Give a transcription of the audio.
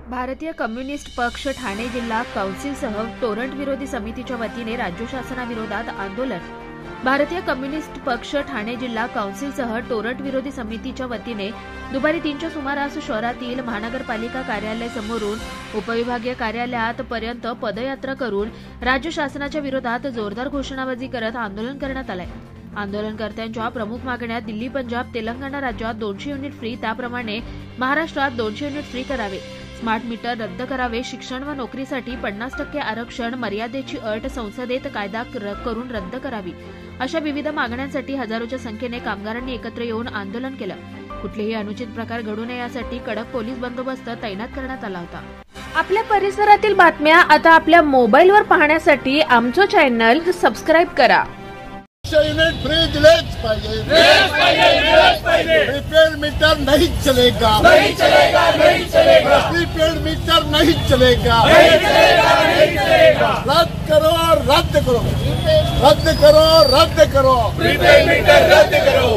भारतीय कम्युनिस्ट पक्ष ठाणे जिल्हा काउन्सिलसह टोरंट विरोधी समितीच्या वतीने राज्य शासनाविरोधात आंदोलन। भारतीय कम्युनिस्ट पक्ष ठाणे जिल्हा काउन्सिलसह टोरंट विरोधी समितीच्या वतीने दुपारी 3च्या सुमारास शहरातील महानगरपालिका कार्यालय समोरून उपविभागीय कार्यालयात पर्यंत पदयात्रा करून राज्य शासनाच्या विरोधात जोरदार घोषणाबाजी करत आंदोलन करण्यात आले। आंदोलनकर्त्यांच्या प्रमुख मागण्या दिल्ली, पंजाब, तेलंगणा राज्यात 200 युनिट फ्री, त्याप्रमाणे महाराष्ट्रात 200 युनिट फ्री करावे, स्मार्ट मीटर रद्द करावे, शिक्षण व नोकरीसाठी 50% आरक्षण मर्यादेची अट संसदेत कायदा करून रद्द करावी, अशा विविध मागण्यांसाठी हजारोच्या संख्येने कामगारांनी एकत्र येऊन आंदोलन केलं। कुठलेही अनुचित प्रकार घडू नये यासाठी कडक पोलीस बंदोबस्त तैनात करण्यात आला होता। आपल्या परिसरातील बातम्या आता आपल्या मोबाईलवर पाहण्यासाठी आमचं चॅनल सबस्क्राइब करा। यूनिट फ्री दिलेच पाहिजे, प्रीपेड मीटर नहीं चलेगा, प्रीपेड मीटर नहीं चलेगा, रद्द करो, रद्द करो, रद्द करो, रद्द करो, प्रीपेड मीटर रद्द करो।